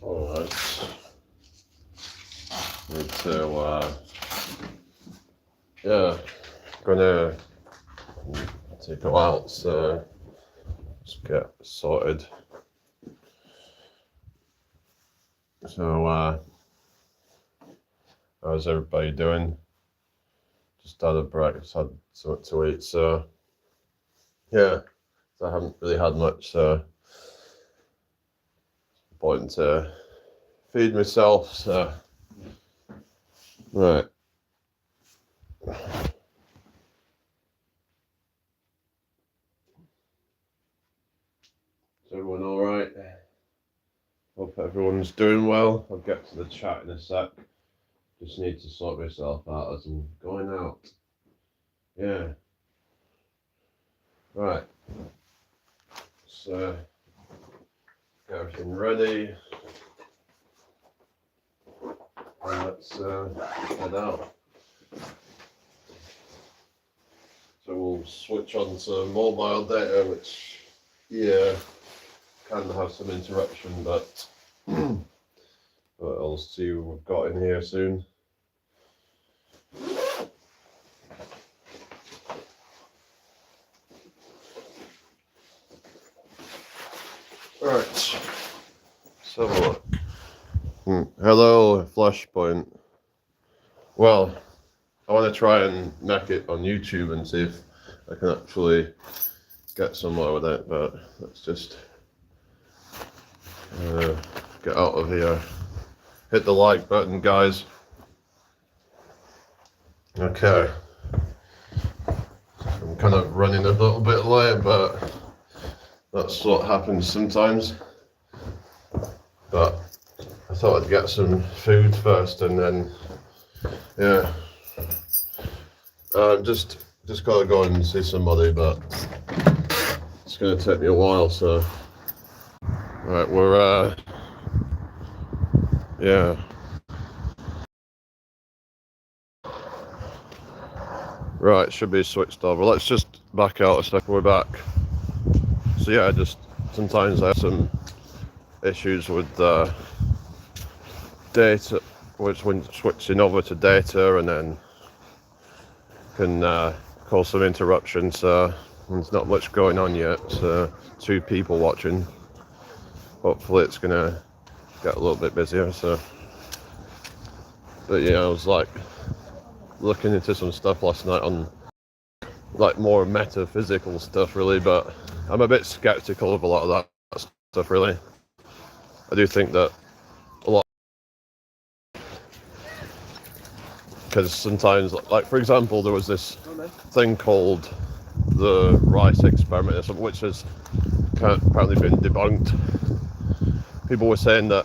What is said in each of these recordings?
Alright. Need to, gonna to go out, so let's get sorted. So, how's everybody doing? Just had a break, just had something to eat, so yeah, so I haven't really had much, so it's important to feed myself, so right. Is everyone alright? Hope everyone's doing well. I'll get to the chat in a sec. Just need to sort myself out as I'm going out. Yeah. Right. So, get everything ready. And let's head out. So we'll switch on to mobile data, which, yeah, can have some interruption, but I'll see what we've got in here soon. Right, let's have a look. Hello, Flashpoint. Well, I want to try and make it on YouTube and see if I can actually get somewhere with it, but let's just get out of here. Hit the like button, guys. Okay. I'm kind of running a little bit late, but that's what happens sometimes. But I thought I'd get some food first, and then yeah. Just gotta go and see somebody, but it's gonna take me a while. So, right, we're yeah. Right, should be switched over. Let's just back out a second. We're back. So yeah, just sometimes I have some issues with data, which when switching over to data, and then can cause some interruptions. So there's not much going on yet. So 2 people watching. Hopefully it's gonna get a little bit busier. So, but yeah, I was like looking into some stuff last night on like more metaphysical stuff, really. But I'm a bit skeptical of a lot of that stuff, really. I do think that a lot, because sometimes, like for example, there was this thing called the rice experiment, which has apparently been debunked. People were saying that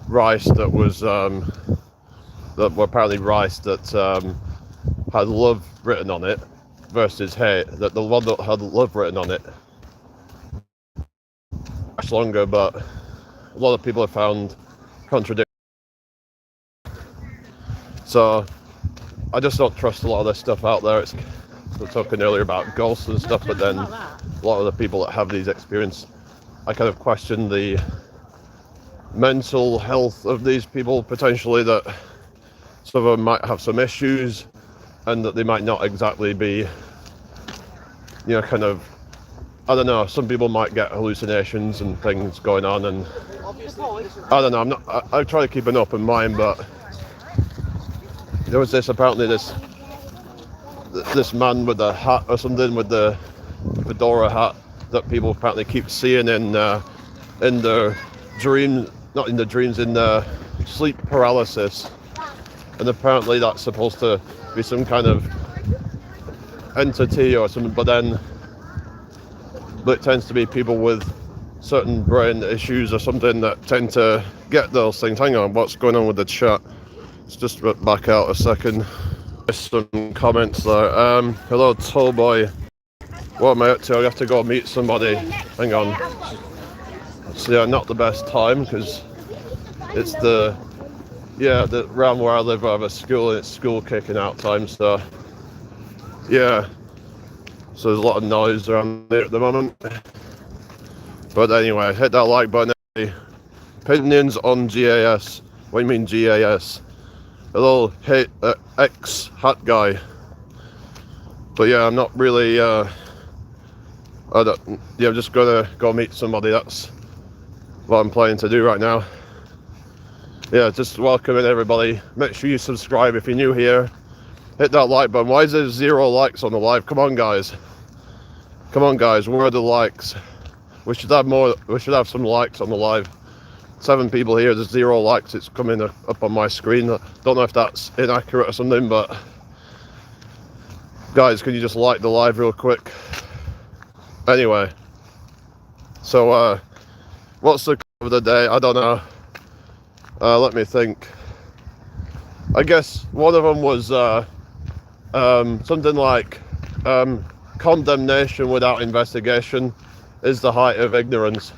rice that was that were apparently rice that had love written on it versus hate, that the one that had love written on it much longer, but a lot of people have found contradiction. So I just don't trust a lot of this stuff out there. We were talking earlier about ghosts and stuff, but then a lot of the people that have these experiences, I kind of question the mental health of these people, potentially, that some of them might have some issues and that they might not exactly be, kind of, I don't know, some people might get hallucinations and things going on, and I don't know, I try to keep an open mind, but there was this man with a hat or something, with the fedora hat, that people apparently keep seeing in their dreams, not in the dreams, in the sleep paralysis, and apparently that's supposed to be some kind of entity or something, but it tends to be people with certain brain issues or something that tend to get those things. Hang on, what's going on with the chat? Let's just back out a second. There's some comments there. Hello, Tallboy. What am I up to? I have to go meet somebody. Hang on. So yeah, not the best time, because it's the around where I live, I have a school, and it's school kicking out time, so yeah, so there's a lot of noise around there at the moment. But anyway, hit that like button, Opinions on GAS. What do you mean GAS? A little ex-hat guy. But yeah, I'm not really, I'm just gonna go meet somebody. That's what I'm planning to do right now. Yeah, just welcoming everybody. Make sure you subscribe if you're new here. Hit that like button. Why is there 0 likes on the live? Come on, guys. Come on, guys. Where are the likes? We should have more. We should have some likes on the live. 7 people here. There's 0 likes. It's coming up on my screen. Don't know if that's inaccurate or something, but guys, can you just like the live real quick? Anyway, so what's the cover of the day? I don't know. Let me think. I guess one of them was something like condemnation without investigation is the height of ignorance.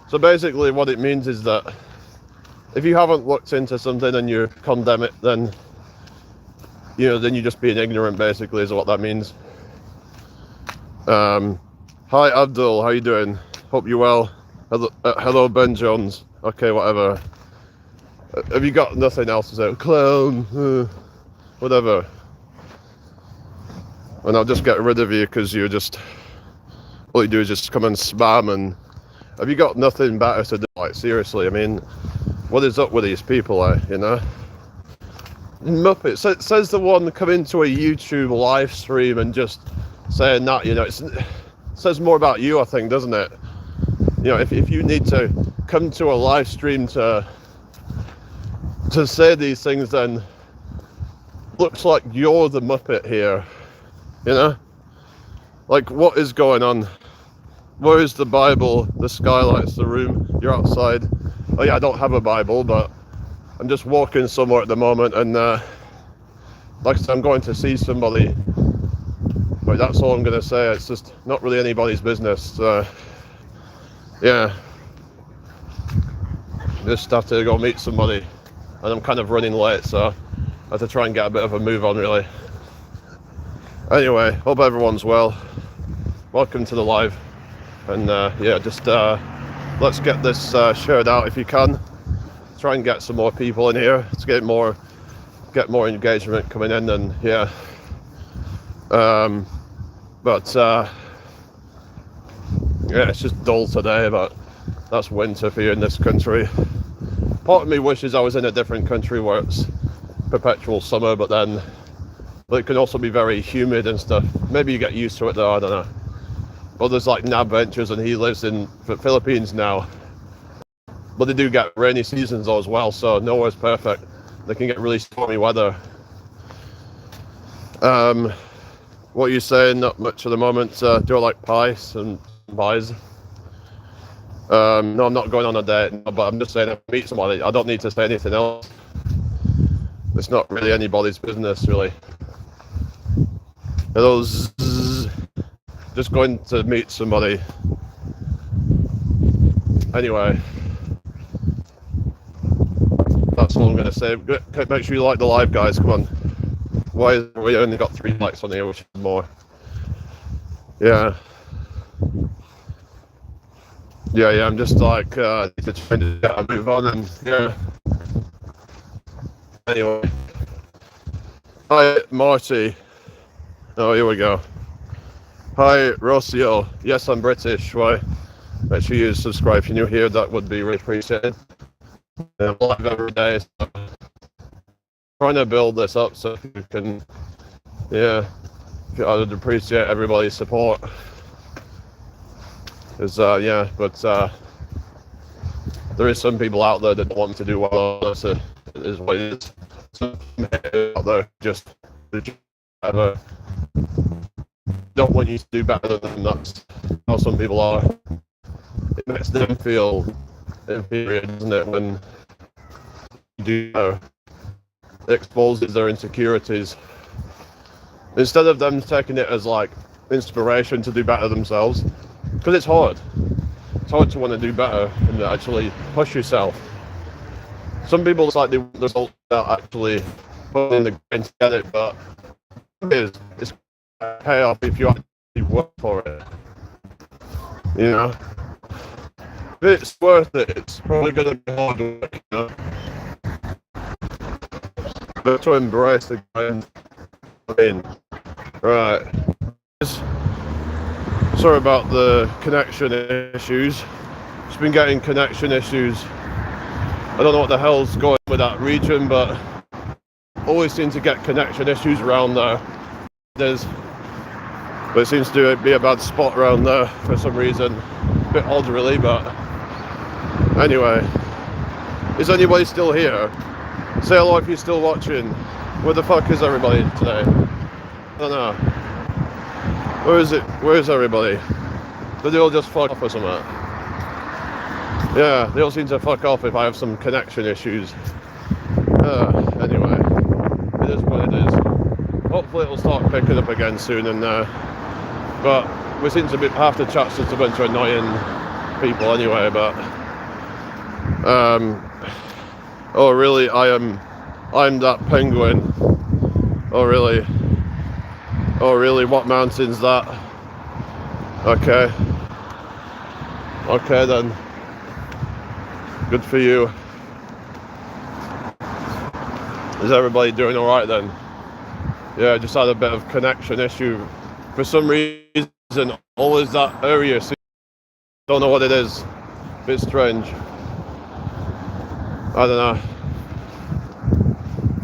So basically what it means is that if you haven't looked into something and you condemn it, then then you're just being ignorant, basically, is what that means. Hi Abdul, how you doing? Hope you're well. Hello Ben Jones. Okay, whatever. Have you got nothing else to say? Clown, whatever. And I'll just get rid of you because you're just, all you do is just come and spam. And have you got nothing better to do? Like, seriously, I mean, what is up with these people, Muppet, says the one coming to a YouTube live stream and just saying that, it says more about you, I think, doesn't it? If you need to come to a live stream to say these things, then looks like you're the Muppet here, Like, what is going on? Where is the Bible? The skylights the room. You're outside. Oh yeah, I don't have a Bible, but I'm just walking somewhere at the moment, and like I said, I'm going to see somebody. But that's all I'm going to say. It's just not really anybody's business. Yeah. Just have to go meet somebody. And I'm kind of running late, so I have to try and get a bit of a move on, really. Anyway, hope everyone's well. Welcome to the live. And just let's get this shared out if you can. Try and get some more people in here to get more engagement coming in, and it's just dull today, but that's winter for you in this country. Part of me wishes I was in a different country where it's perpetual summer, but it can also be very humid and stuff. Maybe you get used to it though, I don't know. Well, there's like Nab Ventures, and he lives in the Philippines now. But they do get rainy seasons though as well, so nowhere's perfect. They can get really stormy weather. What are you saying? Not much at the moment. Do I like pies and pies? No, I'm not going on a date, but I'm just saying if I meet somebody, I don't need to say anything else. It's not really anybody's business, really. Those just going to meet somebody. Anyway, that's all I'm going to say. Make sure you like the live, guys. Come on. Why is we only got 3 likes on here, which is more? Yeah. I'm just like need to try to get a move on, and Anyway. Hi Marty. Oh, here we go. Hi Rocio. Yes, I'm British. Why? Make sure you subscribe if you're new here. That would be really appreciated. I'm live every day. So trying to build this up so you can, I would appreciate everybody's support. Because, there is some people out there that don't want to do well. That's it is what it is. Some out there just don't want you to do better than them. That's how some people are. It makes them feel inferior, doesn't it, when you do better? It exposes their insecurities. Instead of them taking it as like inspiration to do better themselves, because it's hard. It's hard to want to do better and actually push yourself. Some people, it's like they want the result without actually putting in the grind to get it, but it's payoff if you actually work for it. it's worth it. It's probably going to be hard work, you know. But to embrace the grind. I mean, right. Sorry about the connection issues. Just been getting connection issues. I don't know what the hell's going with that region, but always seem to get connection issues around there. But it seems to be a bad spot around there for some reason. A bit odd really, but anyway. Is anybody still here? Say hello if you're still watching. Where the fuck is everybody today? I don't know. Where is it? Where is everybody? Did they all just fuck off or something? Yeah, they all seem to fuck off if I have some connection issues. Anyway, it is what it is. Hopefully it'll start picking up again soon, and but we seem to have to chat to a bunch of annoying people anyway. But oh really? I'm that penguin. Oh really? Oh really? What mountain's that? Okay. Okay then. Good for you. Is everybody doing alright then? Yeah, I just had a bit of connection issue. For some reason, always that area. Don't know what it is. Bit strange. I don't know.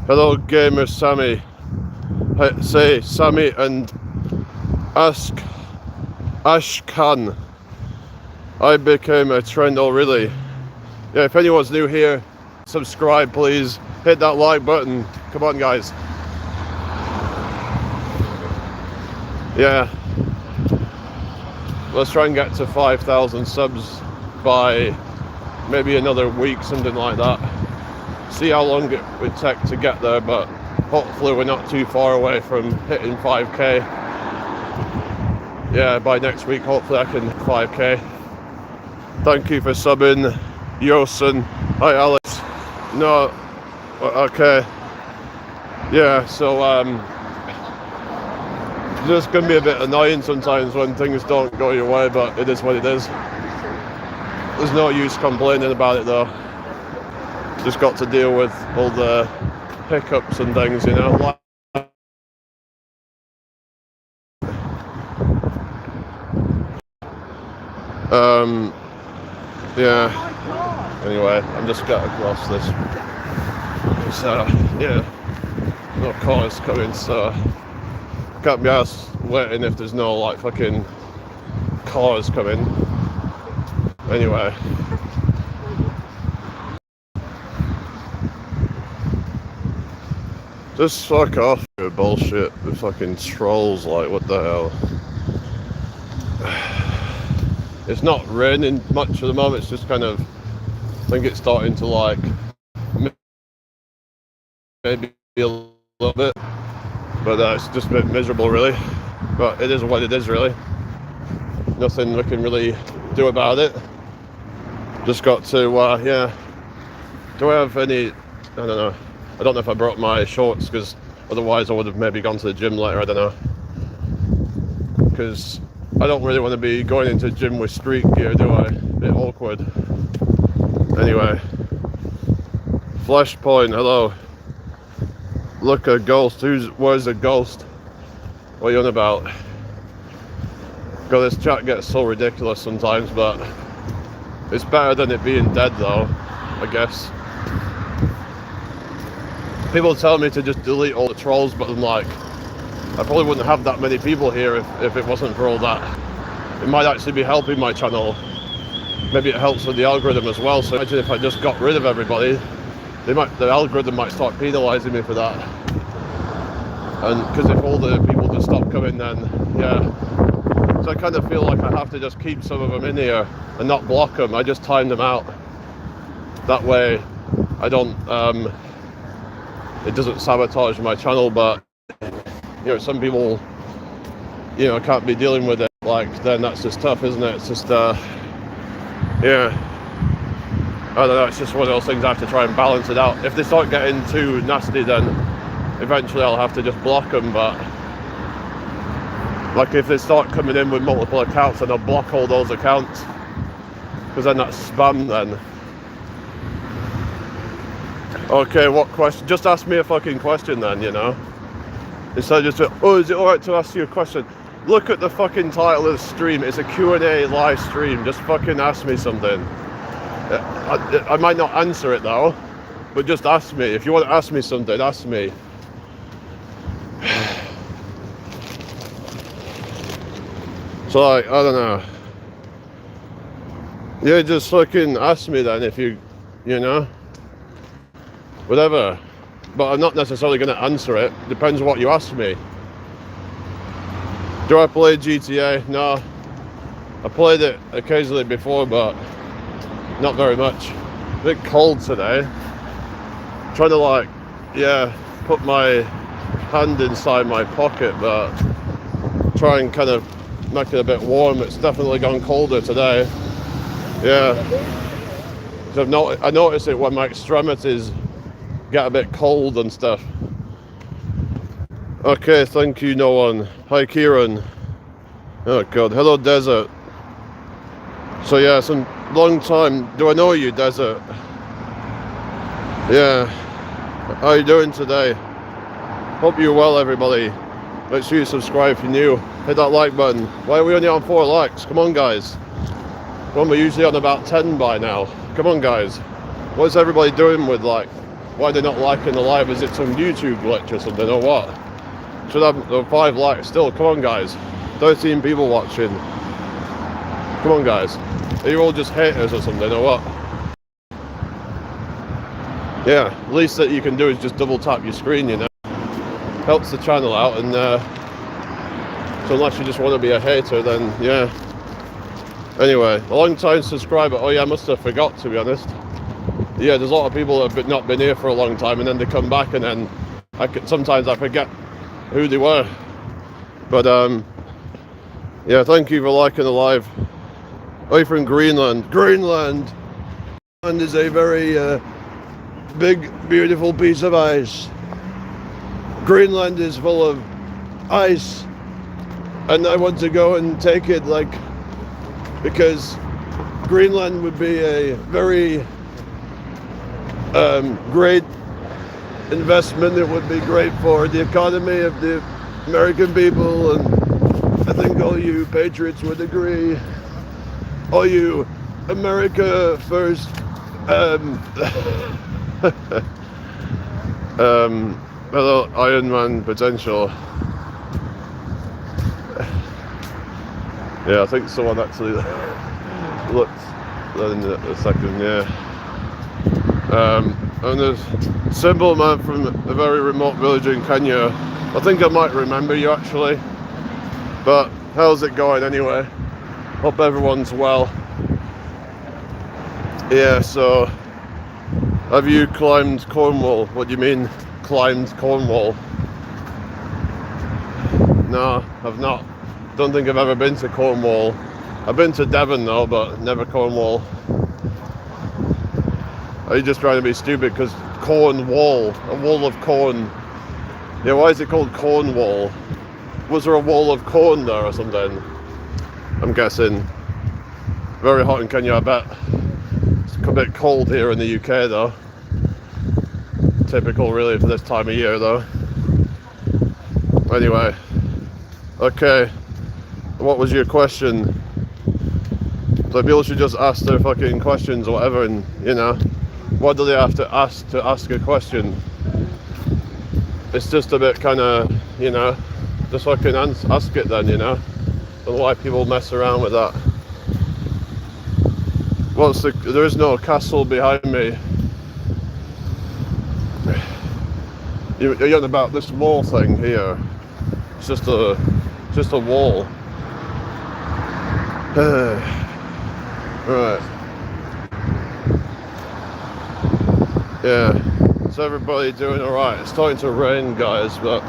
Hello, gamer Sammy. Say Sammy and Ashkan. I became a trend. Oh, really? Yeah, if anyone's new here, subscribe, please. Hit that like button. Come on, guys. Yeah. Let's try and get to 5,000 subs by maybe another week, something like that. See how long it would take to get there, but hopefully we're not too far away from hitting 5k. Yeah, by next week, hopefully I can 5k. Thank you for subbing, Yosin. Hi, Alex. No, okay. Yeah, so it's just gonna be a bit annoying sometimes when things don't go your way, but it is what it is. There's no use complaining about it though. Just got to deal with all the hiccups and things, you know. Yeah. Anyway, I'm just getting across this. So yeah, no cars coming, so can't be asked waiting if there's no like fucking cars coming. Anyway. Just fuck off with bullshit with fucking trolls, like what the hell. It's not raining much at the moment, it's just kind of, I think it's starting to like, maybe a little bit, but it's just a bit miserable really, but it is what it is really. Nothing we can really do about it. Just got to, yeah, do I have any, I don't know. I don't know if I brought my shorts, because otherwise I would have maybe gone to the gym later, I don't know. Because I don't really want to be going into the gym with street gear, do I? A bit awkward. Anyway. Flashpoint, hello. Look, a ghost. Where's a ghost? What are you on about? God, this chat gets so ridiculous sometimes, but it's better than it being dead though, I guess. People tell me to just delete all the trolls, but I'm like, I probably wouldn't have that many people here if it wasn't for all that. It might actually be helping my channel. Maybe it helps with the algorithm as well. So imagine if I just got rid of everybody, the algorithm might start penalising me for that. And because if all the people just stop coming, then yeah. So I kind of feel like I have to just keep some of them in here and not block them. I just time them out. That way, I don't. It doesn't sabotage my channel, but you know, some people, you know, can't be dealing with it. Like, then that's just tough, isn't it? It's just, yeah. I don't know. It's just one of those things. I have to try and balance it out. If they start getting too nasty, then eventually I'll have to just block them. But like, if they start coming in with multiple accounts, then I'll block all those accounts. Because then that's spam then. Okay, what question? Just ask me a fucking question then, you know? Instead of just, oh, is it alright to ask you a question? Look at the fucking title of the stream. It's a Q&A live stream. Just fucking ask me something. I might not answer it though, but just ask me. If you want to ask me something, ask me. So like, I don't know. Yeah, just fucking ask me then if you know, whatever. But I'm not necessarily going to answer it. Depends what you ask me. Do I play GTA? No. I played it occasionally before, but not very much. A bit cold today. Trying to like, yeah, put my hand inside my pocket, but try and kind of make it a bit warm. It's definitely gone colder today. Yeah. So I notice it when my extremities get a bit cold and stuff. Okay, thank you, no one. Hi, Kieran. Oh god, hello, Desert. So yeah, some long time. Do I know you, Desert? Yeah. How are you doing today? Hope you're well, everybody. Make sure you subscribe if you're new. Hit that like button. Why are we only on 4 likes? Come on, guys. Well, we're usually on about 10 by now. Come on, guys. What's everybody doing with like? Why they're not liking the live? Is it some YouTube glitch or something, or what? Should have 5 likes still. Come on, guys. 13 people watching. Come on, guys. Are you all just haters or something, or what? Yeah, least that you can do is just double tap your screen, you know. Helps the channel out, and so unless you just want to be a hater, then yeah. Anyway, a long time subscriber. Oh yeah, I must have forgot, to be honest. Yeah, there's a lot of people that have not been here for a long time, and then they come back, and then sometimes I forget who they were. But yeah, thank you for liking the live. Oh, you're from Greenland. Greenland is a very big, beautiful piece of ice. Greenland is full of ice, and I want to go and take it, like, because Greenland would be a very great investment. It would be great for the economy of the American people, and I think all you patriots would agree. All you America first hello, Iron Man potential. Yeah, I think someone actually looked in a second, yeah. And there's Simple Man from a very remote village in Kenya. I think I might remember you actually. But how's it going anyway? Hope everyone's well. Yeah, so have you climbed Cornwall? What do you mean, climbed Cornwall? No, I've not. Don't think I've ever been to Cornwall. I've been to Devon though, but never Cornwall. Are you just trying to be stupid? Because Cornwall, a wall of corn. Yeah, why is it called Cornwall? Was there a wall of corn there or something? I'm guessing. Very hot in Kenya, I bet. It's a bit cold here in the UK though. Typical really for this time of year though. Anyway. Okay. What was your question? So people should just ask their fucking questions or whatever, and you know, what do they have to ask a question? It's just a bit kind of, you know, just fucking ask it then, you know. Don't know why people mess around with that. There is no castle behind me. You're on about this wall thing here. It's just a wall. Right. Yeah. Is everybody doing alright? It's starting to rain, guys, but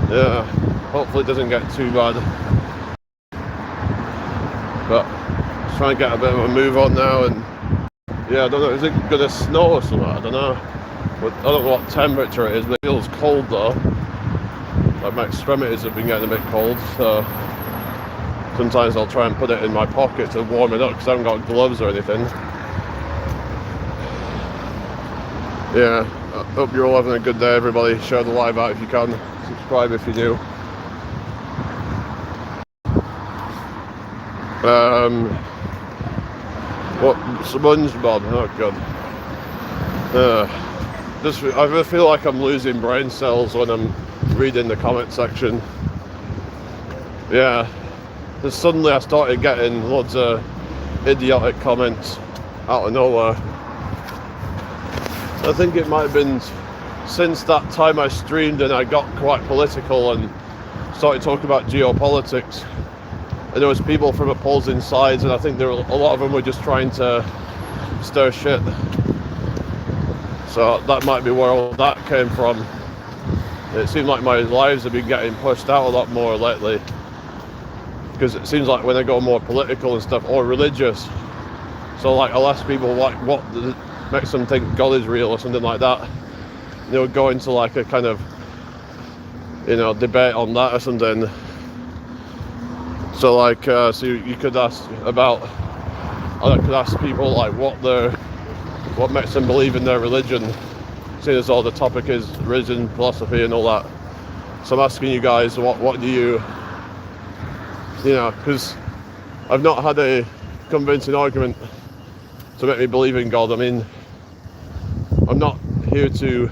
yeah, hopefully it doesn't get too bad. But just trying to get a bit of a move on now, and yeah, I don't know, is it gonna snow or something? I don't know. But I don't know what temperature it is, but it feels cold though. Like my extremities have been getting a bit cold, so sometimes I'll try and put it in my pocket to warm it up because I haven't got gloves or anything. Yeah, I hope you're all having a good day, everybody. Share the live out if you can. Subscribe if you're new. What? SpongeBob? Oh god. I feel like I'm losing brain cells when I'm reading the comment section. Yeah. Then suddenly I started getting loads of idiotic comments out of nowhere. I think it might have been since that time I streamed and I got quite political and started talking about geopolitics. And there was people from opposing sides, and I think a lot of them were just trying to stir shit. So that might be where all that came from. It seemed like my lives have been getting pushed out a lot more lately, because it seems like when I go more political and stuff, or religious, so like I'll ask people like what makes them think God is real or something like that, and they'll go into like a kind of, you know, debate on that or something. So like, so you could ask about, I could ask people like what makes them believe in their religion, seeing as all the topic is religion, philosophy and all that. So I'm asking you guys, what do you know, because I've not had a convincing argument to make me believe in God. I mean, I'm not here to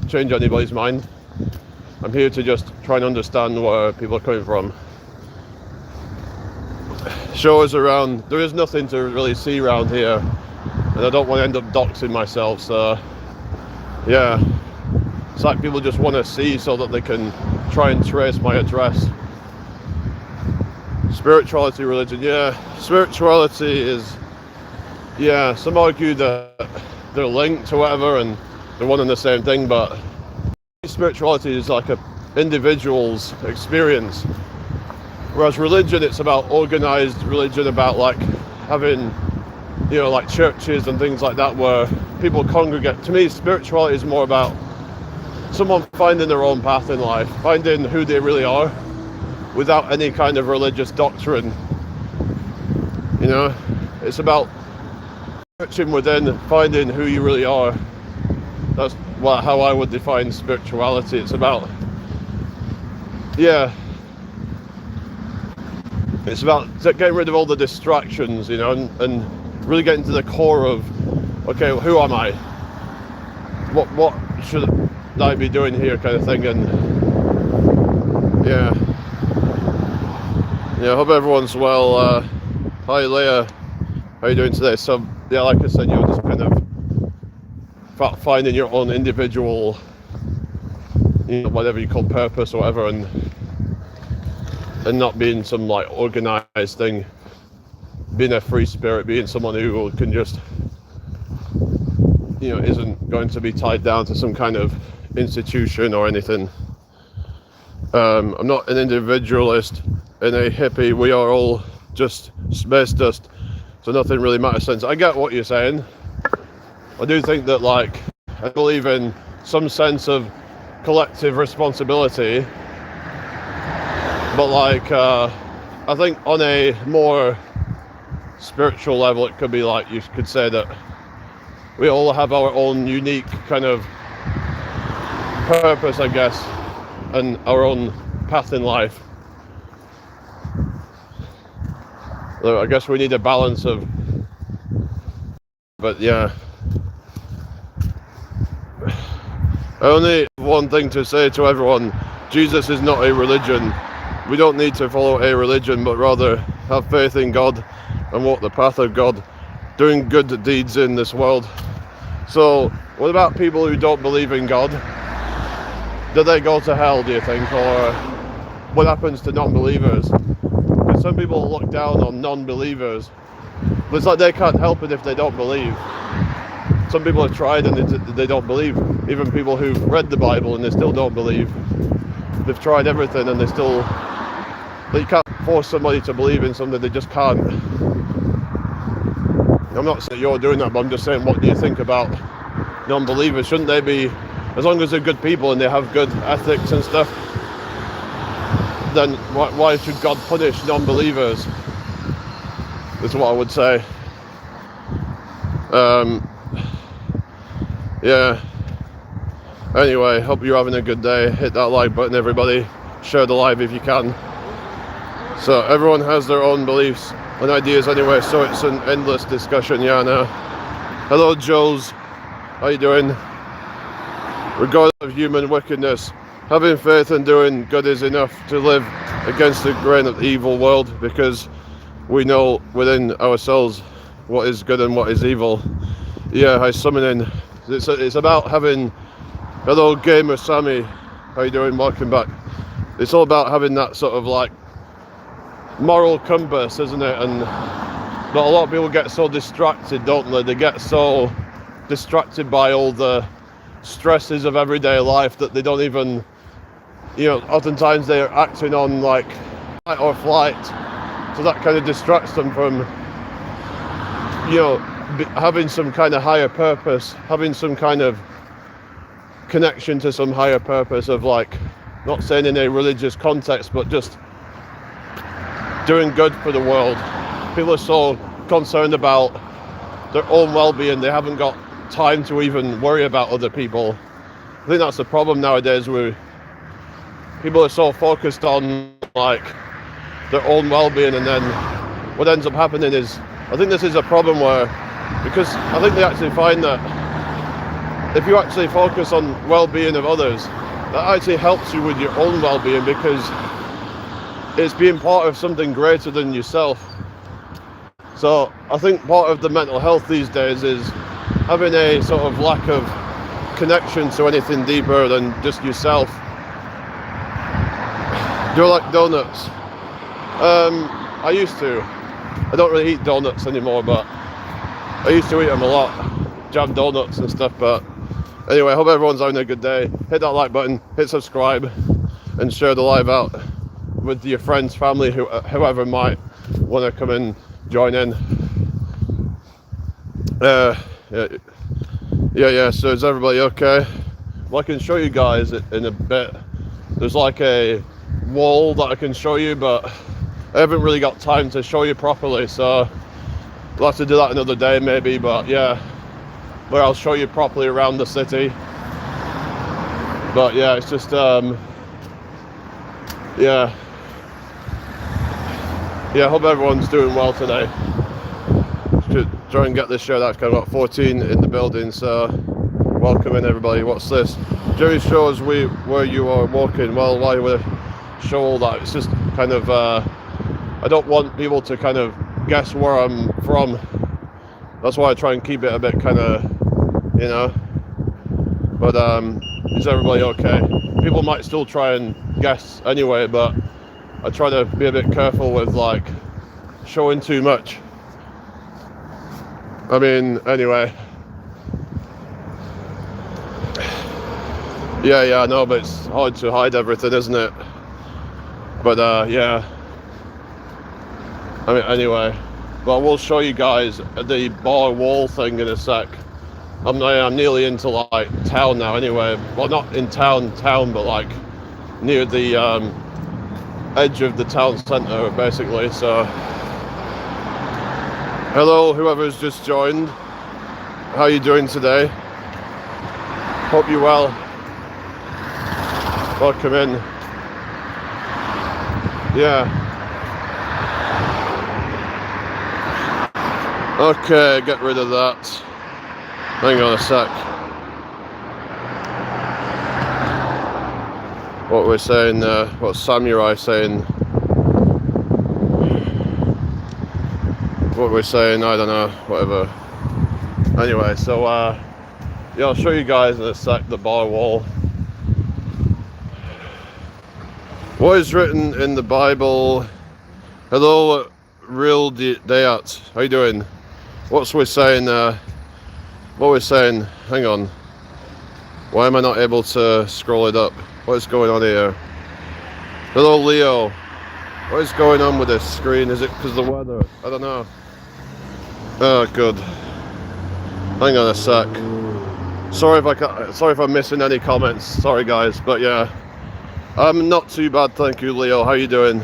change anybody's mind. I'm here to just try and understand where people are coming from. Show us around. There is nothing to really see around here, and I don't want to end up doxing myself, so yeah, it's like people just want to see so that they can try and trace my address. Spirituality, religion, yeah, spirituality is, yeah, some argue that they're linked or whatever and they're one and the same thing, but spirituality is like an individual's experience. Whereas religion, it's about organized religion, about like having, you know, like churches and things like that where people congregate. To me, spirituality is more about someone finding their own path in life, finding who they really are without any kind of religious doctrine. You know, it's about searching within, finding who you really are. That's how I would define spirituality. It's about, yeah, it's about getting rid of all the distractions, you know, and really getting to the core of, okay, who am I? What should I be doing here, kind of thing. And yeah, I hope everyone's well. Hi Leah, how are you doing today? So yeah, like I said, you're just kind of finding your own individual, you know, whatever you call purpose or whatever, and not being some like organized thing, being a free spirit, being someone who can just, you know, isn't going to be tied down to some kind of institution or anything. I'm not an individualist and a hippie. We are all just space dust, so nothing really matters. Sense I get what you're saying. I do think that, like, I believe in some sense of collective responsibility, but like I think on a more spiritual level, it could be like, you could say that we all have our own unique kind of purpose, I guess, and our own path in life. So I guess we need a balance of, but yeah. Only one thing to say to everyone: Jesus is not a religion. We don't need to follow a religion, but rather have faith in God and walk the path of God, doing good deeds in this world. So what about people who don't believe in God? Do they go to hell, do you think? Or what happens to non-believers? Because some people look down on non-believers, but it's like they can't help it if they don't believe. Some people have tried and they don't believe. Even people who've read the Bible and they still don't believe. They've tried everything and you can't force somebody to believe in something they just can't. I'm not saying you're doing that, but I'm just saying, what do you think about non-believers? Shouldn't they be, as long as they're good people and they have good ethics and stuff, then why should God punish non-believers? Is what I would say. Yeah. Anyway, hope you're having a good day. Hit that like button, everybody. Share the live if you can. So everyone has their own beliefs and ideas anyway, so it's an endless discussion. Yeah, now. Hello, Jules. How you doing? Regardless of human wickedness, having faith and doing good is enough to live against the grain of the evil world, because we know within ourselves what is good and what is evil. Yeah, I summon in. It's about having... Hello, Gamer Sammy. How you doing? Welcome back. It's all about having that sort of like moral compass, isn't it? And not a lot of people get so distracted, don't they? They get so distracted by all the stresses of everyday life that they don't even, you know, oftentimes they're acting on like fight or flight. So that kind of distracts them from, you know, having some kind of higher purpose, having some kind of connection to some higher purpose of, like, not saying in a religious context, but just doing good for the world. People are so concerned about their own well-being, they haven't got time to even worry about other people. I think that's the problem nowadays, where people are so focused on like their own well-being, and then what ends up happening is, I think this is a problem where, because I think they actually find that if you actually focus on well-being of others, that actually helps you with your own well-being, because it's being part of something greater than yourself. So I think part of the mental health these days is having a sort of lack of connection to anything deeper than just yourself. Do you like donuts? I used to. I don't really eat donuts anymore, but I used to eat them a lot. Jam donuts and stuff, but anyway, I hope everyone's having a good day. Hit that like button, hit subscribe, and share the live out with your friends, family, whoever might want to come and join in. Yeah, so is everybody okay? Well, I can show you guys in a bit. There's like a wall that I can show you, but I haven't really got time to show you properly, so we'll have to do that another day maybe. But yeah, where I'll show you properly around the city. But yeah, it's just yeah, I hope everyone's doing well today. Should try and get this show out. I've got 14 in the building, so welcome in everybody. What's this? Jerry shows where you are walking. Well, why would I show all that? It's just kind of I don't want people to kind of guess where I'm from. That's why I try and keep it a bit kind of, you know. But is everybody okay? People might still try and guess anyway, but I try to be a bit careful with like showing too much. I mean, anyway. Yeah, I know, but it's hard to hide everything, isn't it? But yeah. I mean, anyway. But we'll show you guys the bar wall thing in a sec. I'm nearly into like town now anyway. Well, not in town, but like near the edge of the town centre basically. So hello, whoever's just joined. How are you doing today? Hope you're well. Welcome in. Yeah. Okay, get rid of that. Hang on a sec. What we're saying, what's Samurai saying? What we're saying, I don't know, whatever. Anyway, so yeah, I'll show you guys in a sec the bar wall. What is written in the Bible? Hello, Real Dayat. How you doing? What's we're saying? What we're saying? Hang on. Why am I not able to scroll it up? What is going on here? Hello, Leo. What is going on with this screen? Is it because of the weather? I don't know. Oh, good. Hang on a sec. Sorry if I'm missing any comments. Sorry, guys, but yeah. I'm not too bad, thank you, Leo. How you doing?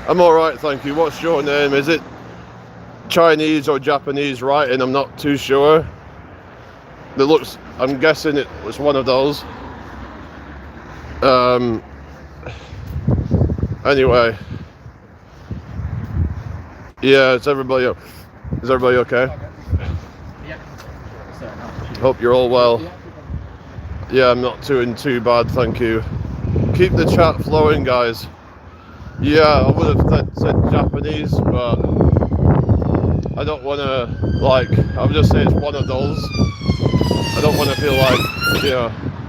I'm alright, thank you. What's your name? Is it Chinese or Japanese writing? I'm not too sure. It looks, I'm guessing it was one of those. Anyway. Yeah, is everybody okay? Hope you're all well. Yeah, I'm not doing too bad, thank you. Keep the chat flowing, guys. Yeah, I would have said Japanese, but I don't want to, like, I'll just say it's one of those. I don't want to feel like,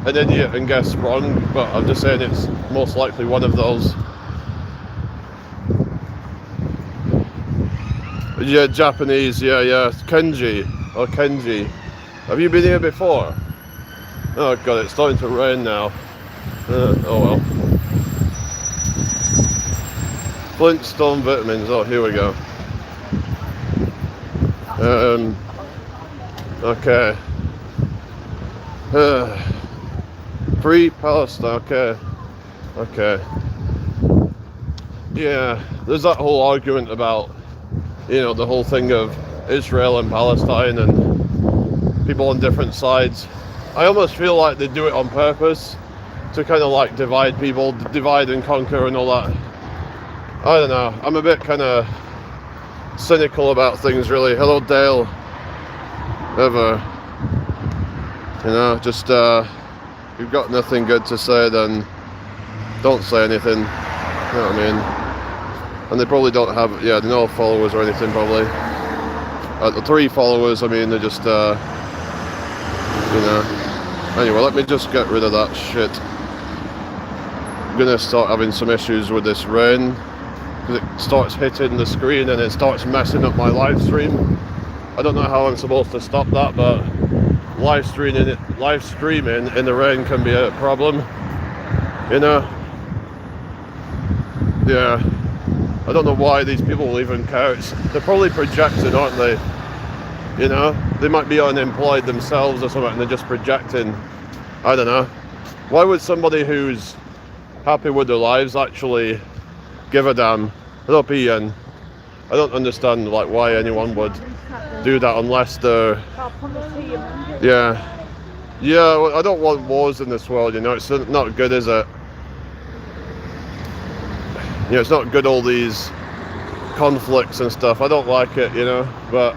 an idiot and guess wrong, but I'm just saying it's most likely one of those. Yeah, Japanese, yeah. Kenji, or Kenji. Have you been here before? Oh god, it's starting to rain now. Oh well. Flintstone vitamins, oh here we go. Okay. Free Palestine, okay. Yeah, there's that whole argument about, the whole thing of Israel and Palestine and people on different sides. I almost feel like they do it on purpose to kind of like divide people, divide and conquer and all that. I don't know, I'm a bit kind of cynical about things really. Hello Dale. Ever. Just if you've got nothing good to say, then don't say anything. You know what I mean? And they probably don't have, they're no followers or anything probably. The 3 followers, I mean, they're just, Anyway, let me just get rid of that shit. I'm gonna start having some issues with this rain, because it starts hitting the screen and it starts messing up my live stream. I don't know how I'm supposed to stop that, but live streaming in the rain can be a problem. Yeah. I don't know why these people even care. They're probably projecting, aren't they? They might be unemployed themselves or something and they're just projecting. I don't know. Why would somebody who's happy with their lives actually give a damn? Hello, PN. I don't understand why anyone would do that unless they're... Yeah, well, I don't want wars in this world, it's not good, is it? It's not good, all these conflicts and stuff. I don't like it, but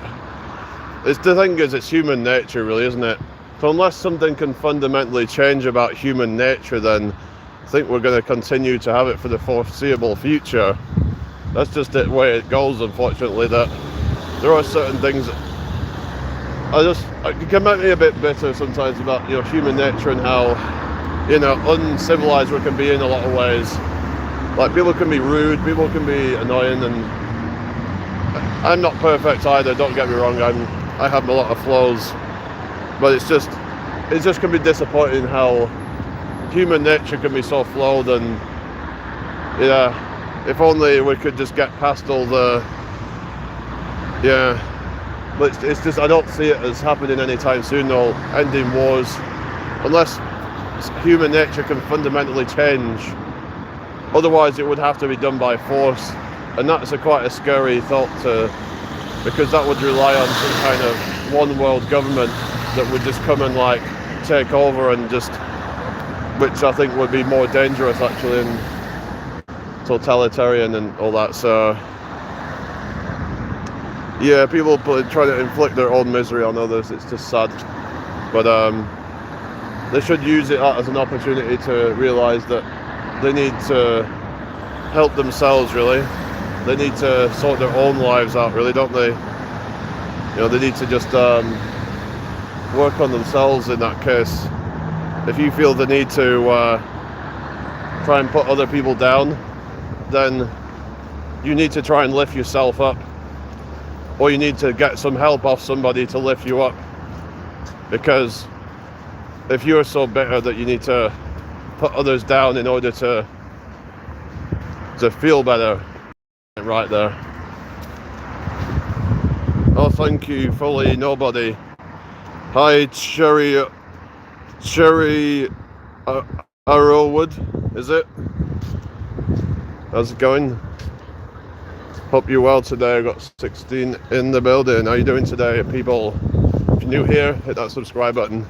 the thing is, it's human nature really, isn't it? So unless something can fundamentally change about human nature, then I think we're going to continue to have it for the foreseeable future. That's just the way it goes, unfortunately, that there are certain things that it can make me a bit bitter sometimes about, human nature and how, uncivilized we can be in a lot of ways. Like, people can be rude, people can be annoying, and I'm not perfect either, don't get me wrong, I have a lot of flaws, but it just can be disappointing how human nature can be so flawed, and if only we could just get past all the, but it's just, I don't see it as happening anytime soon, though, ending wars, unless human nature can fundamentally change. Otherwise it would have to be done by force, and that's quite a scary thought, because that would rely on some kind of one world government that would just come and take over and just, which I think would be more dangerous actually and totalitarian and all that. So people try to inflict their own misery on others. It's just sad, but they should use it as an opportunity to realise that they need to help themselves, really. They need to sort their own lives out, really, don't they? They need to just work on themselves in that case. If you feel the need to try and put other people down, then you need to try and lift yourself up. Or you need to get some help off somebody to lift you up. Because if you're so bitter that you need to put others down in order to feel better, right there. Oh, thank you, fully nobody. Hi, Cherry Arrowwood. is it? How's it going? Hope you're well today. I've got 16 in the building. How are you doing today, people? If you're new here, hit that subscribe button.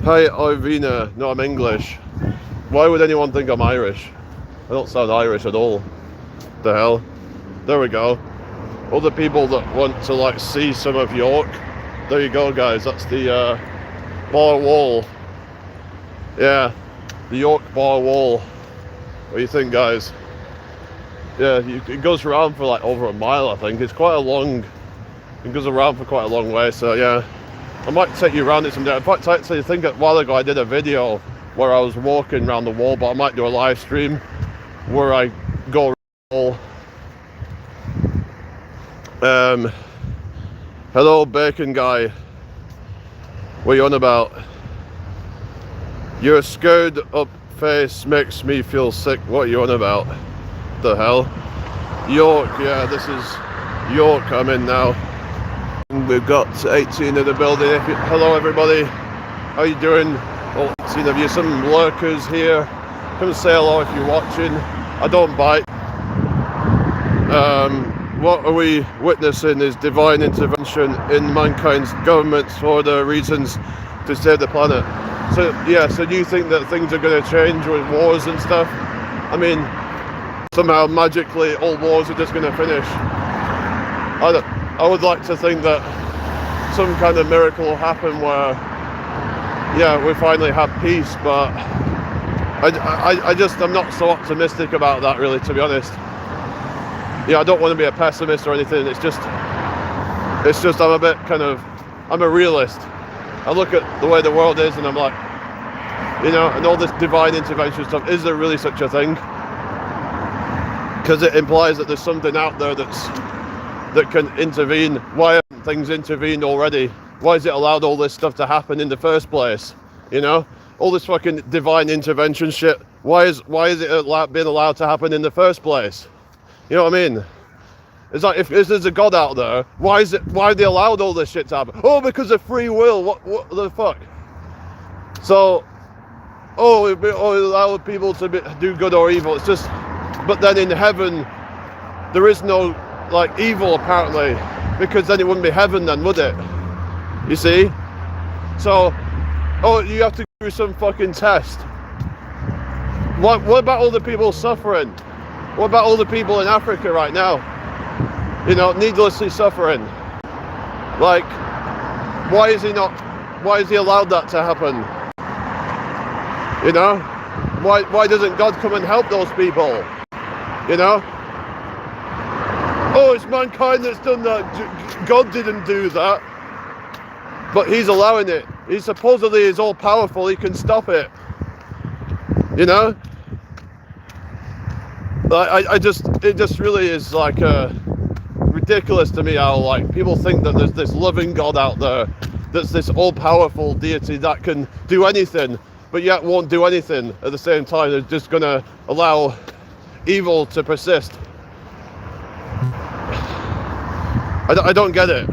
Hi, Irvina. No, I'm English. Why would anyone think I'm Irish? I don't sound Irish at all. The hell? There we go. Other people that want to like see some of York. There you go, guys. That's the bar wall. Yeah, the York bar wall. What do you think, guys? Yeah, it goes around for like over a mile, I think. It's quite a long, it goes around for quite a long way, so yeah. I might take you around it someday. In fact, actually, I think a while ago I did a video where I was walking around the wall, but I might do a live stream where I go around the wall. Hello, bacon guy. What are you on about? Your scared up face makes me feel sick. What are you on about? The hell? York, yeah, this is York I'm in now. We've got 18 in the building. Hello everybody, how you doing? All 18 of you, some lurkers here. Come say hello if you're watching. I don't bite. What are we witnessing is divine intervention in mankind's governments for the reasons to save the planet. So yeah, so do you think that things are going to change with wars and stuff? I mean, somehow magically all wars are just going to finish. I would like to think that some kind of miracle will happen where, yeah, we finally have peace, but I'm not so optimistic about that, really, to be honest. Yeah, I don't want to be a pessimist or anything. It's just I'm a bit kind of, I'm a realist. I look at the way the world is and I'm like, you know, and all this divine intervention stuff, is there really such a thing? Because it implies that there's something out there that can intervene. Why haven't things intervened already? Why has it allowed all this stuff to happen in the first place? You know, all this fucking divine intervention shit. Why is it being allowed to happen in the first place? You know what I mean? It's like, if there's a God out there, why have they allowed all this shit to happen? Oh, because of free will. What the fuck? So, it allow people to do good or evil. It's just, but then in heaven, there is no like evil apparently, because then it wouldn't be heaven then, would it? You see? So, you have to go through some fucking test. What about all the people suffering? What about all the people in Africa right now? You know, needlessly suffering. Like, why is he allowed that to happen? You know? Why doesn't God come and help those people? You know? Oh, it's mankind that's done that. God didn't do that. But he's allowing it. He supposedly is all powerful, he can stop it. You know? It just really is like ridiculous to me how like people think that there's this loving God out there, that's this all-powerful deity that can do anything, but yet won't do anything at the same time. They're just gonna allow evil to persist. I don't get it.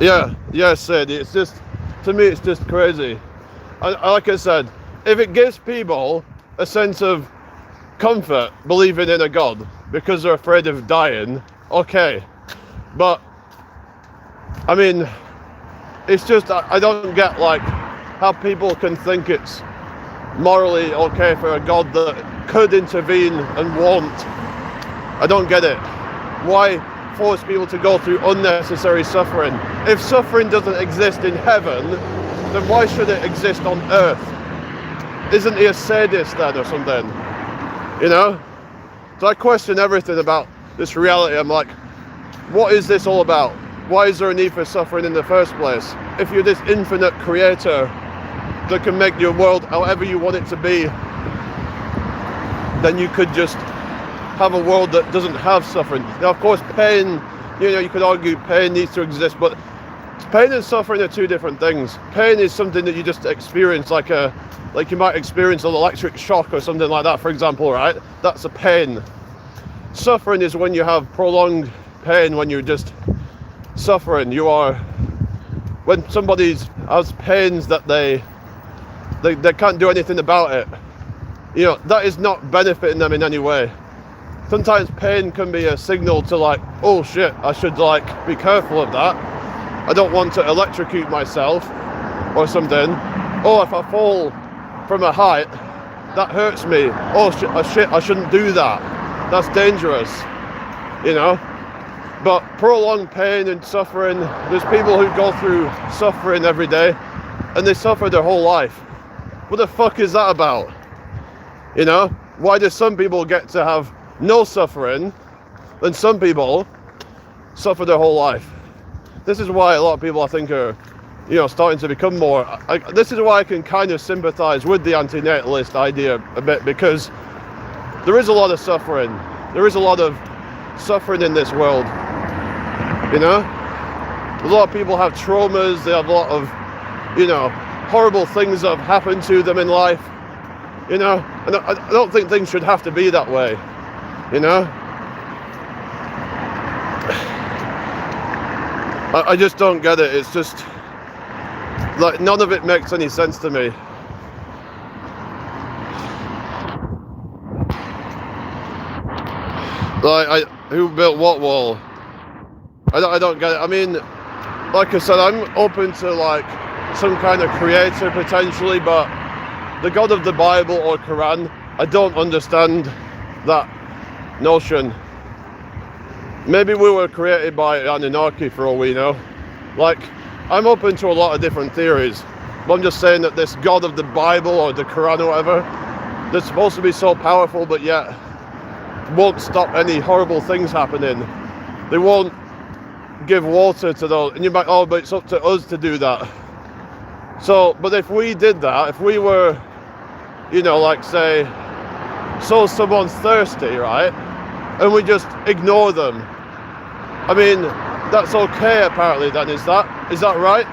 Yeah, Sid. It's just, to me, it's just crazy. Like I said, if it gives people a sense of comfort believing in a God because they're afraid of dying, okay, but I mean, it's just, I don't get like how people can think it's morally okay for a God that could intervene and won't. I don't get it. Why force people to go through unnecessary suffering? If suffering doesn't exist in heaven, then why should it exist on earth? Isn't he a sadist then or something? You know? So I question everything about this reality. I'm like, what is this all about? Why is there a need for suffering in the first place? If you're this infinite creator that can make your world however you want it to be, then you could just have a world that doesn't have suffering. Now, of course, pain, you know, you could argue pain needs to exist, but pain and suffering are two different things. Pain is something that you just experience, like you might experience an electric shock or something like that, for example, right? That's a pain. Suffering is when you have prolonged pain, when you're just suffering. When somebody has pains that they they can't do anything about it. You know, that is not benefiting them in any way. Sometimes pain can be a signal to like, oh shit, I should like be careful of that. I don't want to electrocute myself or something. Oh, if I fall from a height, that hurts me. Oh shit, I shouldn't do that. That's dangerous, you know. But prolonged pain and suffering, there's people who go through suffering every day and they suffer their whole life. What the fuck is that about? You know, why do some people get to have no suffering and some people suffer their whole life? This is why a lot of people, I think, are, you know, starting to become more, this is why I can kind of sympathize with the antinatalist idea a bit, because there is a lot of suffering. There is a lot of suffering in this world, you know? A lot of people have traumas, they have a lot of, you know, horrible things that have happened to them in life, you know? And I don't think things should have to be that way, you know? I just don't get it. It's just, like, none of it makes any sense to me. Like, who built what wall? I don't get it. I mean, like I said, I'm open to like some kind of creator potentially, but the God of the Bible or Quran, I don't understand that notion. Maybe we were created by Anunnaki for all we know. Like, I'm open to a lot of different theories, but I'm just saying that this God of the Bible or the Quran or whatever, they're supposed to be so powerful, but yet won't stop any horrible things happening. They won't give water to those, and you're like, oh, but it's up to us to do that. So, but if we did that, if we were, you know, like say, so someone's thirsty, right, and we just ignore them, I mean, that's okay apparently then, is that right?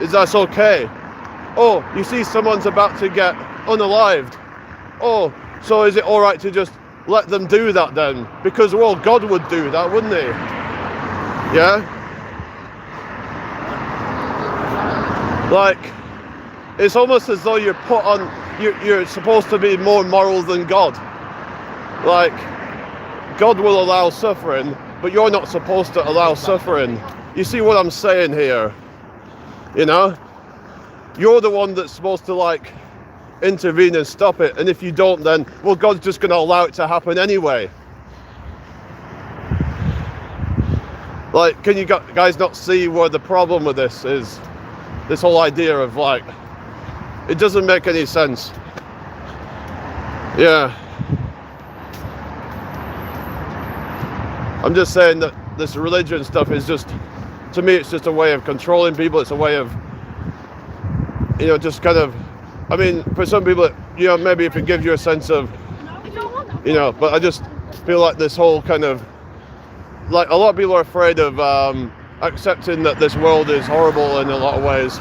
Is that okay? Oh, you see someone's about to get unalived. Oh, so is it alright to just let them do that then? Because, well, God would do that, wouldn't he? Yeah? Like, it's almost as though you're put on, you're supposed to be more moral than God. Like, God will allow suffering, but you're not supposed to allow suffering. You see what I'm saying here? You know? You're the one that's supposed to, like, intervene and stop it, and if you don't, then, well, God's just going to allow it to happen anyway. Like, can you guys not see where the problem with this is? This whole idea of, like, it doesn't make any sense. Yeah. I'm just saying that this religion stuff is just, to me, it's just a way of controlling people. It's a way of, you know, just kind of, I mean, for some people, you know, maybe if it gives you a sense of, you know, but I just feel like this whole kind of, like, a lot of people are afraid of accepting that this world is horrible in a lot of ways.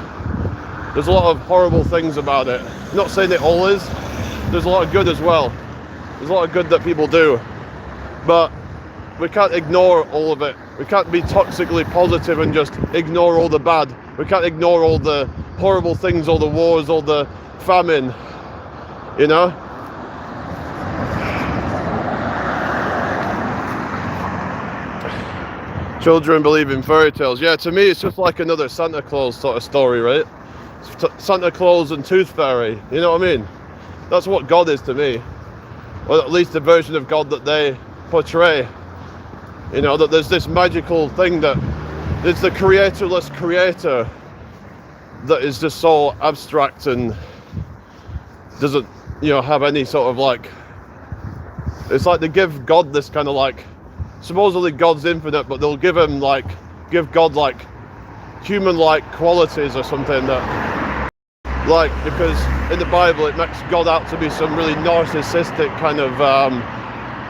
There's a lot of horrible things about it. I'm not saying it all is. There's a lot of good as well. There's a lot of good that people do. But we can't ignore all of it. We can't be toxically positive and just ignore all the bad. We can't ignore all the horrible things, all the wars, all the famine, you know? Children believe in fairy tales. Yeah, to me it's just like another Santa Claus sort of story, right? Santa Claus and Tooth Fairy, you know what I mean? That's what God is to me. Or at least the version of God that they portray. You know, that there's this magical thing that it's the creatorless creator that is just so abstract and doesn't, you know, have any sort of like, it's like they give God this kind of like, supposedly God's infinite, but they'll give God like human-like qualities or something that, like, because in the Bible it makes God out to be some really narcissistic kind of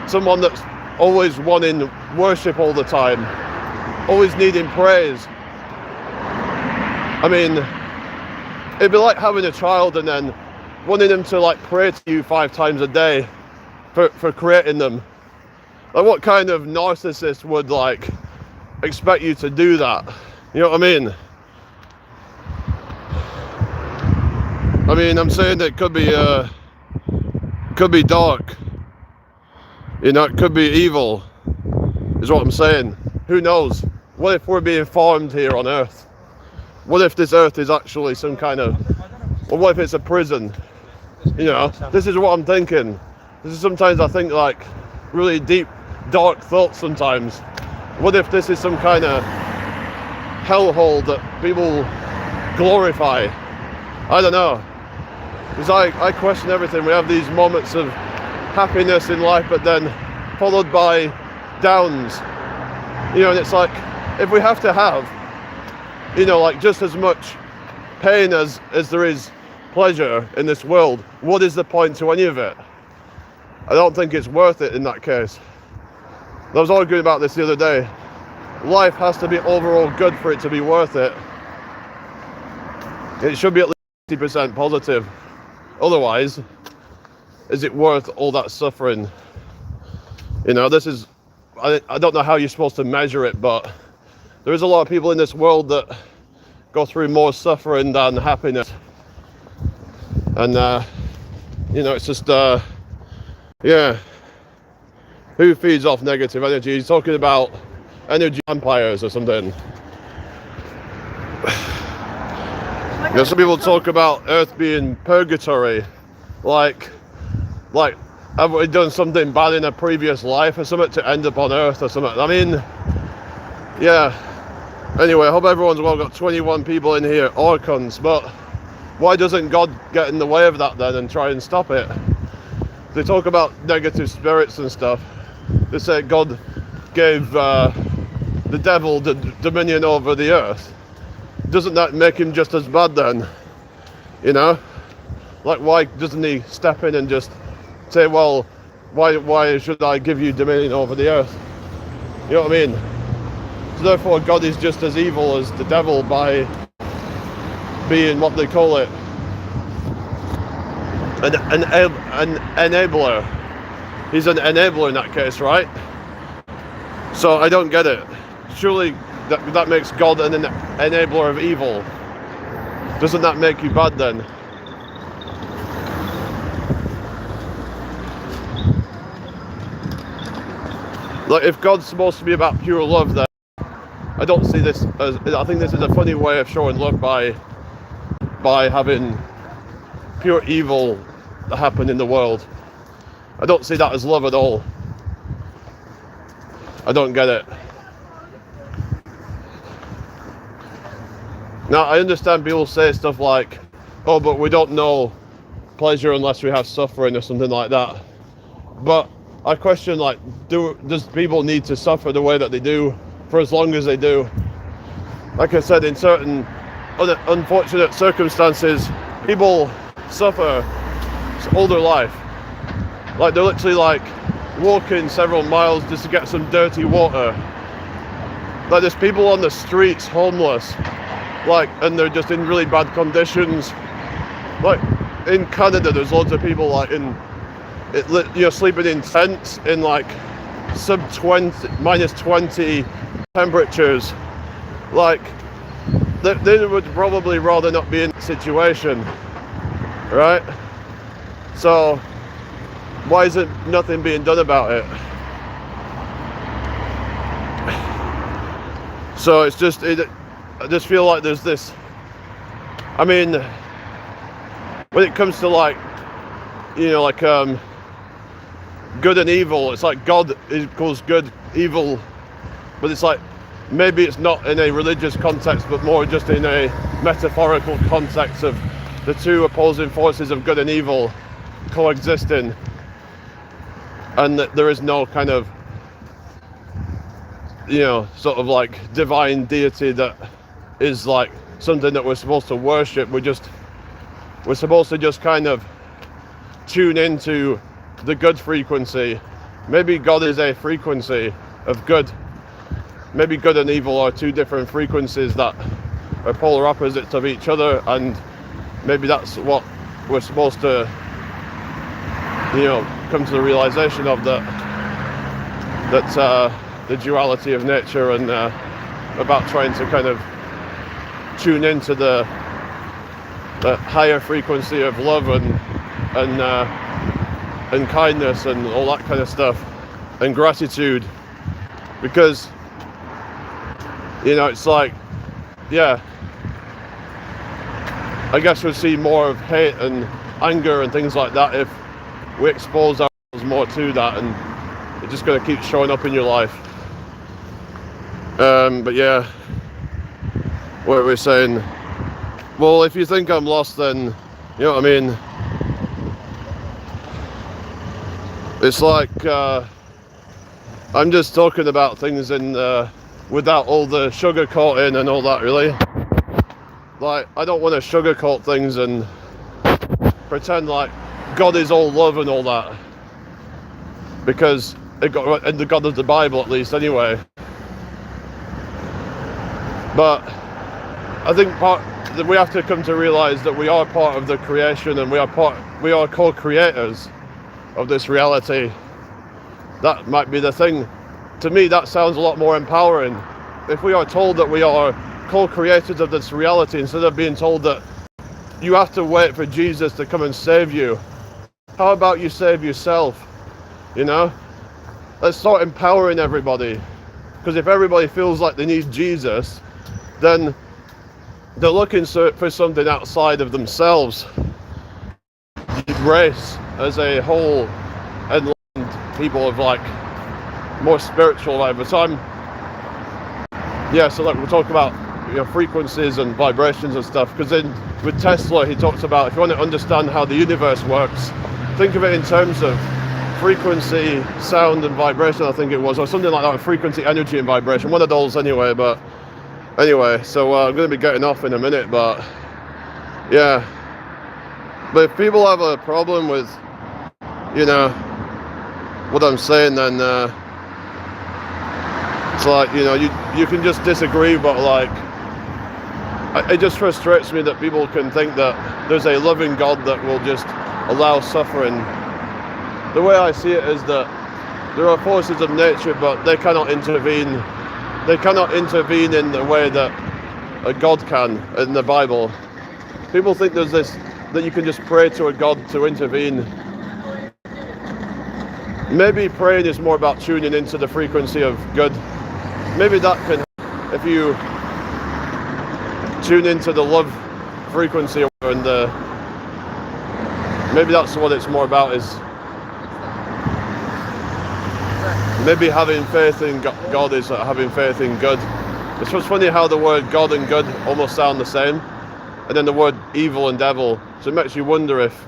someone that's always wanting worship all the time, always needing praise. I mean, it'd be like having a child and then wanting them to like pray to you 5 times a day for creating them. Like, what kind of narcissist would like expect you to do that? You know what I mean? I mean, I'm saying that could be dark. You know, it could be evil, is what I'm saying. Who knows? What if we're being formed here on Earth? What if this Earth is actually some kind of, or what if it's a prison? You know, this is what I'm thinking. This is sometimes I think like really deep, dark thoughts sometimes. What if this is some kind of hellhole that people glorify? I don't know. Because I question everything. We have these moments of happiness in life, but then followed by downs. You know, and it's like, if we have to have, you know, like just as much pain as there is pleasure in this world, what is the point to any of it? I don't think it's worth it in that case. I was arguing about this the other day. Life has to be overall good for it to be worth it. It should be at least 50% positive. Otherwise, is it worth all that suffering? You know, this is, I don't know how you're supposed to measure it, but there is a lot of people in this world that go through more suffering than happiness. And, you know, it's just, yeah. Who feeds off negative energy? He's talking about energy vampires or something. You know, some people talk about Earth being purgatory, like have we done something bad in a previous life or something to end up on Earth or something? I mean, yeah. Anyway, I hope everyone's well. Got 21 people in here, Orcons, but why doesn't God get in the way of that then and try and stop it? They talk about negative spirits and stuff. They say God gave the devil the dominion over the earth. Doesn't that make him just as bad then? You know? Like, why doesn't he step in and just say, well, why should I give you dominion over the earth? You know what I mean? So therefore God is just as evil as the devil by being what they call it, an enabler. He's an enabler in that case, right? So I don't get it. Surely that makes God an enabler of evil. Doesn't that make you bad then? Like, if God's supposed to be about pure love, then I don't see this as, I think this is a funny way of showing love by having pure evil happen in the world. I don't see that as love at all. I don't get it. Now, I understand people say stuff like, oh, but we don't know pleasure unless we have suffering or something like that. But I question, like, does people need to suffer the way that they do for as long as they do? Like I said, in certain unfortunate circumstances, people suffer all their life. Like, they're literally like walking several miles just to get some dirty water. Like, there's people on the streets homeless, like, and they're just in really bad conditions. Like in Canada, there's loads of people like sleeping in tents in like -20 temperatures. Like, they would probably rather not be in that situation, right? So why isn't nothing being done about it? So it's just, I just feel like there's this, I mean, when it comes to like, you know, like good and evil, it's like God equals good, evil, but it's like, maybe it's not in a religious context, but more just in a metaphorical context of the two opposing forces of good and evil coexisting, and that there is no kind of, you know, sort of like divine deity that is like something that we're supposed to worship. We're supposed to just kind of tune into the good frequency. Maybe God is a frequency of good. Maybe good and evil are two different frequencies that are polar opposites of each other, and maybe that's what we're supposed to, you know, come to the realization of, that the duality of nature, and about trying to kind of tune into the that higher frequency of love and kindness and all that kind of stuff, and gratitude, because it's like, yeah, I guess we'll see more of hate and anger and things like that if we expose ourselves more to that, and it's just going to keep showing up in your life. But yeah, what we're saying, well, if you think I'm lost, then you know what I mean. It's like I'm just talking about things without all the sugarcoating and all that, really. Like, I don't want to sugarcoat things and pretend like God is all love and all that, because it got in the God of the Bible, at least, anyway. But I think that we have to come to realize that we are part of the creation, and we are co-creators of this reality. That might be the thing. To me, that sounds a lot more empowering. If we are told that we are co-creators of this reality, instead of being told that you have to wait for Jesus to come and save you, how about you save yourself? Let's start empowering everybody. Because if everybody feels like they need Jesus, then they're looking for something outside of themselves. Race as a whole, and people of like more spiritual level. So so like we'll talk about frequencies and vibrations and stuff, because then with Tesla he talks about, if you want to understand how the universe works, think of it in terms of frequency, sound and vibration, I think it was, or something like that, frequency, energy and vibration, one of those anyway. But anyway, so I'm going to be getting off in a minute, but yeah. But if people have a problem with what I'm saying, then it's like, you can just disagree, but like, it just frustrates me that people can think that there's a loving God that will just allow suffering. The way I see it is that there are forces of nature, but they cannot intervene. They cannot intervene in the way that a God can in the Bible. People think there's this, that you can just pray to a God to intervene. Maybe praying is more about tuning into the frequency of good. Maybe that can, if you tune into the love frequency, and maybe that's what it's more about, is maybe having faith in God is having faith in good. It's just funny how the word God and good almost sound the same, and then the word evil and devil. So it makes you wonder if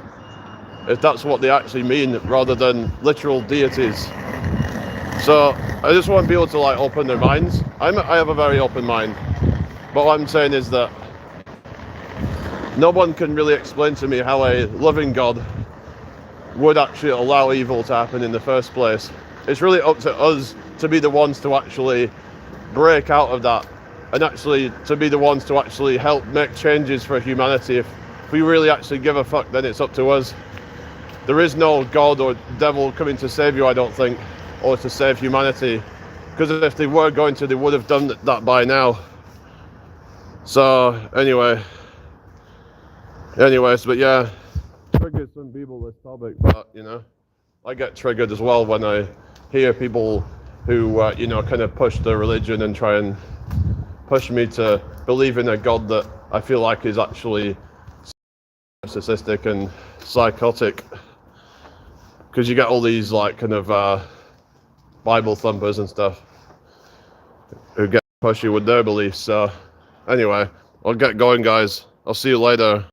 that's what they actually mean, rather than literal deities. So I just want people to like open their minds. I have a very open mind, but what I'm saying is that no one can really explain to me how a loving God would actually allow evil to happen in the first place. It's really up to us to be the ones to actually break out of that, and actually to be the ones to actually help make changes for humanity. If we really actually give a fuck, then it's up to us. There is no God or devil coming to save you, I don't think, or to save humanity, because if they were going to, they would have done that by now. So anyways, but yeah, triggers some people, this topic, but I get triggered as well when I hear people who kind of push the religion and try and push me to believe in a God that I feel like is actually narcissistic and psychotic, because you get all these like kind of Bible thumpers and stuff who get pushy with their beliefs. So anyway, I'll get going, guys. I'll see you later.